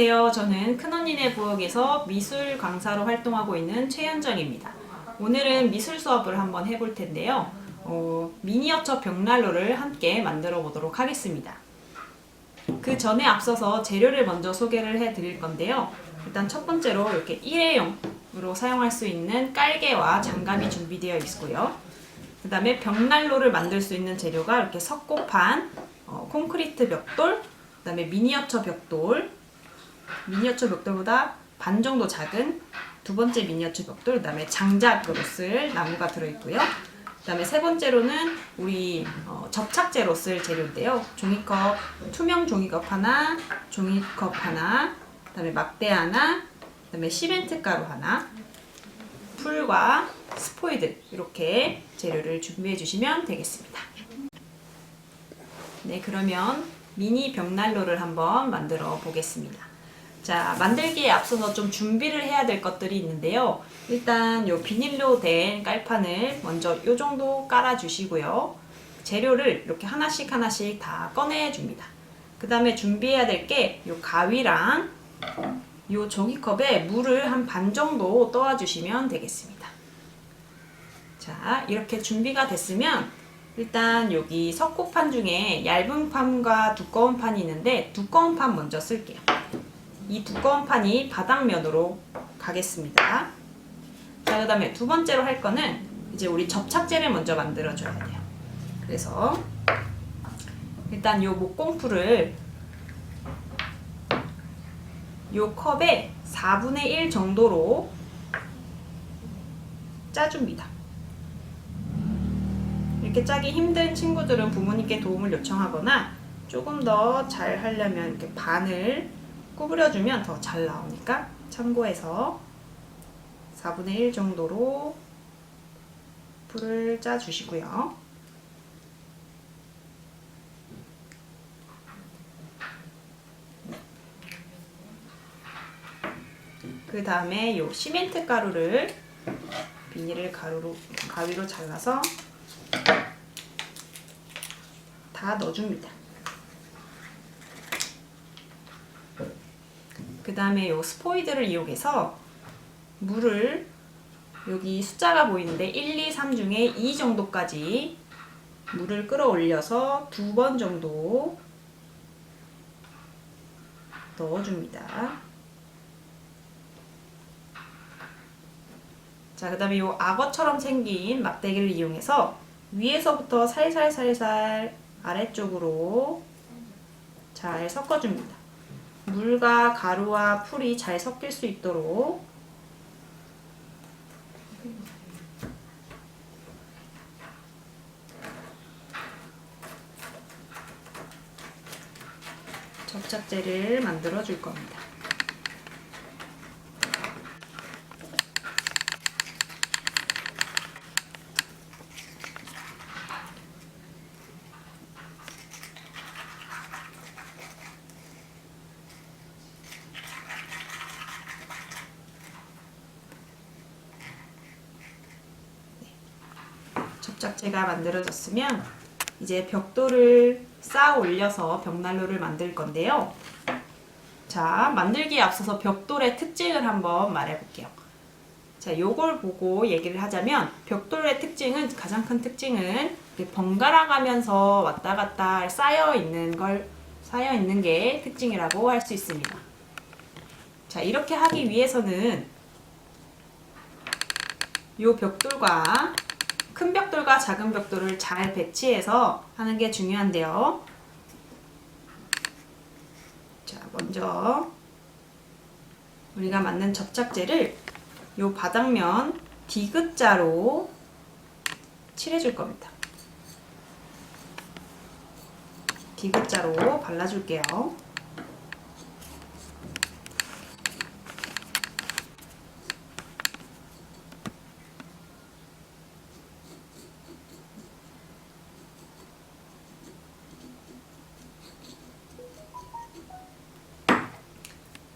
안녕하세요. 저는 큰언니네 부엌에서 미술 강사로 활동하고 있는 최현정입니다. 오늘은 미술 수업을 한번 해볼 텐데요. 미니어처 벽난로를 함께 만들어 보도록 하겠습니다. 그 전에 앞서서 재료를 먼저 소개를 해 드릴 건데요. 일단 첫 번째로 이렇게 일회용으로 사용할 수 있는 깔개와 장갑이 준비되어 있고요. 그 다음에 벽난로를 만들 수 있는 재료가 이렇게 석고판, 콘크리트 벽돌, 그 다음에 미니어처 벽돌보다 반 정도 작은 두 번째 미니어처 벽돌, 그 다음에 장작으로 쓸 나무가 들어있고요. 그 다음에 세 번째로는 우리 접착제로 쓸 재료인데요. 종이컵, 투명 종이컵 하나, 종이컵 하나, 그 다음에 막대 하나, 그 다음에 시멘트 가루 하나, 풀과 스포이드 이렇게 재료를 준비해 주시면 되겠습니다. 네, 그러면 미니 벽난로를 한번 만들어 보겠습니다. 자, 만들기에 앞서서 좀 준비를 해야 될 것들이 있는데요. 일단 요 비닐로 된 깔판을 먼저 요 정도 깔아 주시고요. 재료를 이렇게 하나씩 다 꺼내 줍니다. 그 다음에 준비해야 될 게 요 가위랑 요 종이컵에 물을 한 반 정도 떠와 주시면 되겠습니다. 자, 이렇게 준비가 됐으면 일단 여기 석고판 중에 얇은 판과 두꺼운 판이 있는데 두꺼운 판 먼저 쓸게요. 이 두꺼운 판이 바닥면으로 가겠습니다. 자, 그 다음에 두 번째로 할 거는 이제 우리 접착제를 먼저 만들어 줘야 돼요. 그래서 일단 요 목공풀을 요 컵에 4분의 1 정도로 짜줍니다. 이렇게 짜기 힘든 친구들은 부모님께 도움을 요청하거나 조금 더 잘 하려면 이렇게 반을 구부려주면 더 잘 나오니까 참고해서 4분의 1 정도로 풀을 짜주시고요. 그 다음에 요 시멘트 가루를 비닐을 가위로 잘라서 다 넣어줍니다. 그 다음에 요 스포이드를 이용해서 물을 여기 숫자가 보이는데 1, 2, 3 중에 2 정도까지 물을 끌어올려서 2번 정도 넣어줍니다. 자, 그 다음에 요 악어처럼 생긴 막대기를 이용해서 위에서부터 살살 아래쪽으로 잘 섞어줍니다. 물과 가루와 풀이 잘 섞일 수 있도록 접착제를 만들어 줄 겁니다. 접착제가 만들어졌으면 이제 벽돌을 쌓아 올려서 벽난로를 만들 건데요. 자, 만들기에 앞서서 벽돌의 특징을 한번 말해 볼게요. 자, 요걸 보고 얘기를 하자면 벽돌의 특징은, 가장 큰 특징은 번갈아 가면서 왔다 갔다 쌓여 있는 게 특징이라고 할 수 있습니다. 자, 이렇게 하기 위해서는 요 벽돌과 큰 벽돌과 작은 벽돌을 잘 배치해서 하는 게 중요한데요. 자, 먼저 우리가 만든 접착제를 요 바닥면 D자로 칠해줄 겁니다. D자로 발라줄게요.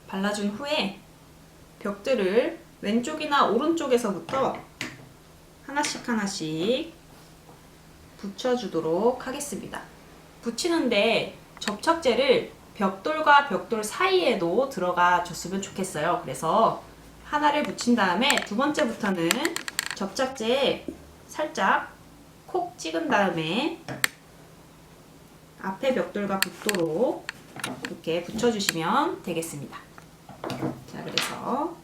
발라준 후에 벽들을 왼쪽이나 오른쪽에서부터 하나씩 붙여주도록 하겠습니다. 붙이는데 접착제를 벽돌과 벽돌 사이에도 들어가 줬으면 좋겠어요. 그래서 하나를 붙인 다음에 두 번째부터는 접착제에 살짝 콕 찍은 다음에 앞에 벽돌과 붙도록 이렇게 붙여주시면 되겠습니다. 자, 그래서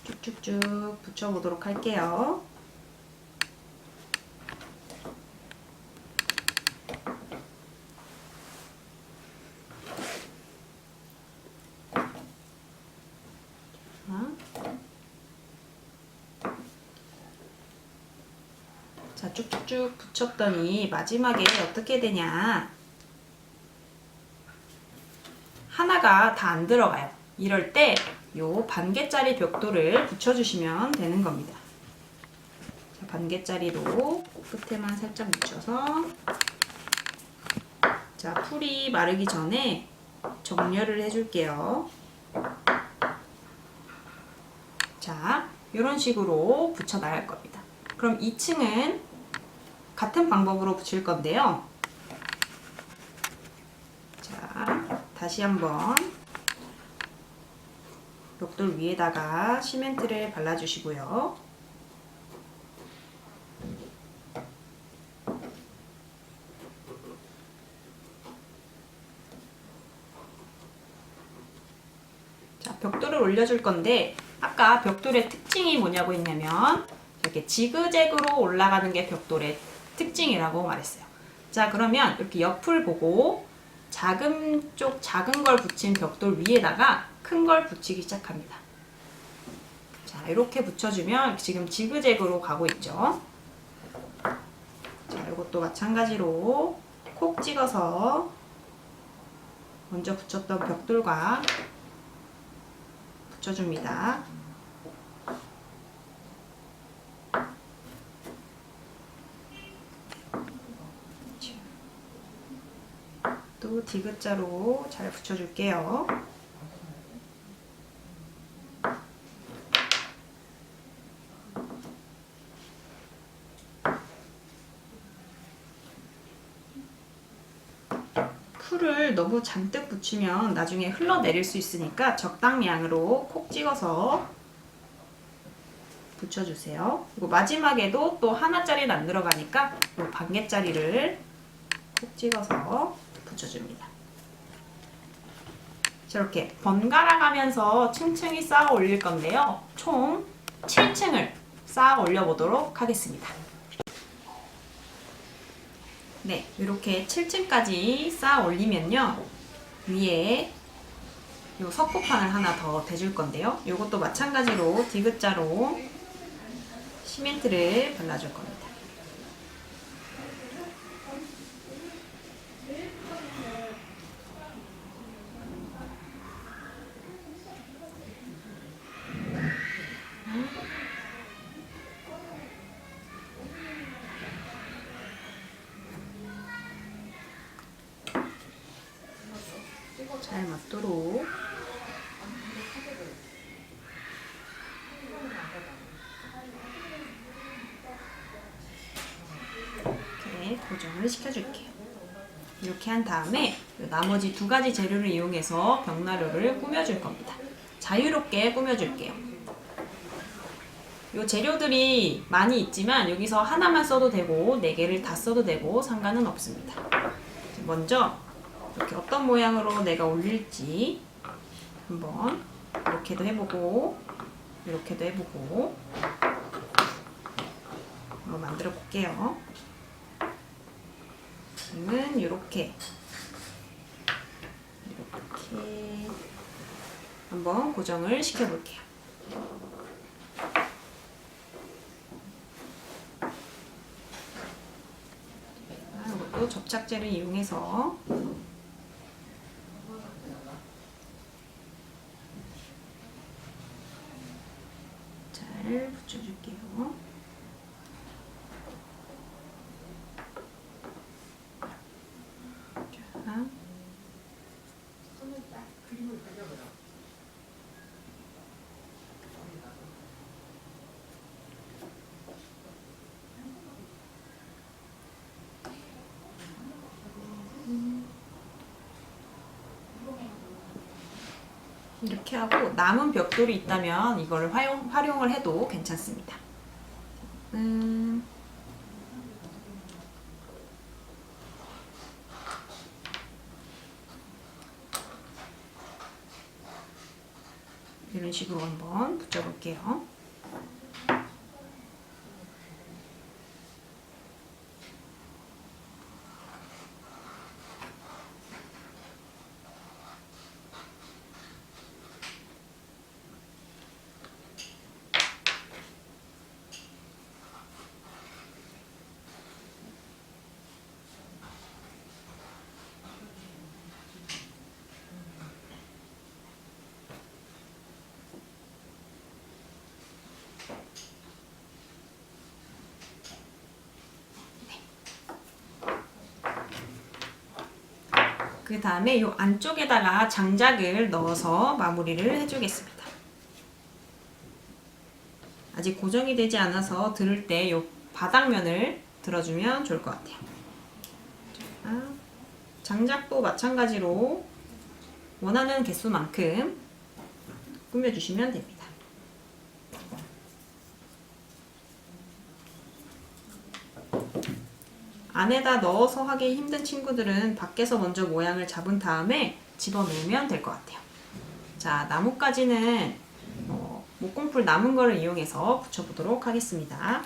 쭉쭉쭉 붙여보도록 할게요. 자, 쭉쭉쭉 붙였더니 마지막에 어떻게 되냐, 하나가 다 안 들어가요. 이럴 때 요 반 개짜리 벽돌을 붙여주시면 되는 겁니다. 자, 반 개짜리로 끝에만 살짝 묻혀서, 자, 풀이 마르기 전에 정렬을 해줄게요. 자, 이런 식으로 붙여 나갈 겁니다. 그럼 2층은 같은 방법으로 붙일 건데요. 자, 다시 한번 벽돌 위에다가 시멘트를 발라주시고요. 자, 벽돌을 올려줄 건데, 아까 벽돌의 특징이 뭐냐고 했냐면 이렇게 지그재그로 올라가는 게 벽돌의 특징이라고 말했어요. 자, 그러면 이렇게 옆을 보고 작은 걸 붙인 벽돌 위에다가 큰 걸 붙이기 시작합니다. 자, 이렇게 붙여주면 지금 지그재그로 가고 있죠. 자, 이것도 마찬가지로 콕 찍어서 먼저 붙였던 벽돌과 붙여줍니다. 또 디귿자로 잘 붙여줄게요. 풀을 너무 잔뜩 붙이면 나중에 흘러내릴 수 있으니까 적당량으로 콕 찍어서 붙여주세요. 그리고 마지막에도 또 하나짜리는 안 들어가니까 또 반 개짜리를 콕 찍어서 붙여줍니다. 저렇게 번갈아 가면서 층층이 쌓아 올릴 건데요. 총 7층을 쌓아 올려 보도록 하겠습니다. 네, 이렇게 7층까지 쌓아 올리면요, 위에 요 석고판을 하나 더 대줄 건데요. 이것도 마찬가지로 디귿자로 시멘트를 발라줄 겁니다. 잘 맞도록 이렇게 고정을 시켜줄게요. 이렇게 한 다음에 나머지 두 가지 재료를 이용해서 벽난로를 꾸며줄 겁니다. 자유롭게 꾸며줄게요. 이 재료들이 많이 있지만 여기서 하나만 써도 되고 4개를 다 써도 되고 상관은 없습니다. 먼저 이렇게 어떤 모양으로 내가 올릴지 한번 이렇게도 해보고 이렇게도 해보고 한번 만들어 볼게요. 저는 이렇게 한번 고정을 시켜 볼게요. 이것도 접착제를 이용해서 잘 붙여줄게요. 자, 이렇게 하고 남은 벽돌이 있다면 이걸 활용을 해도 괜찮습니다. 이런 식으로 한번 붙여볼게요. 그 다음에 이 안쪽에다가 장작을 넣어서 마무리를 해주겠습니다. 아직 고정이 되지 않아서 들을 때 이 바닥면을 들어주면 좋을 것 같아요. 자, 장작도 마찬가지로 원하는 개수만큼 꾸며주시면 됩니다. 안에다 넣어서 하기 힘든 친구들은 밖에서 먼저 모양을 잡은 다음에 집어넣으면 될 것 같아요. 자, 나뭇가지는 목공풀 남은 거를 이용해서 붙여보도록 하겠습니다.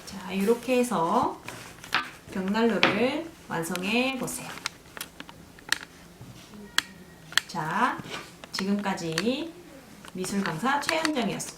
자, 이렇게 해서 벽난로를 완성해 보세요. 자, 지금까지 미술 강사 최현정이었습니다.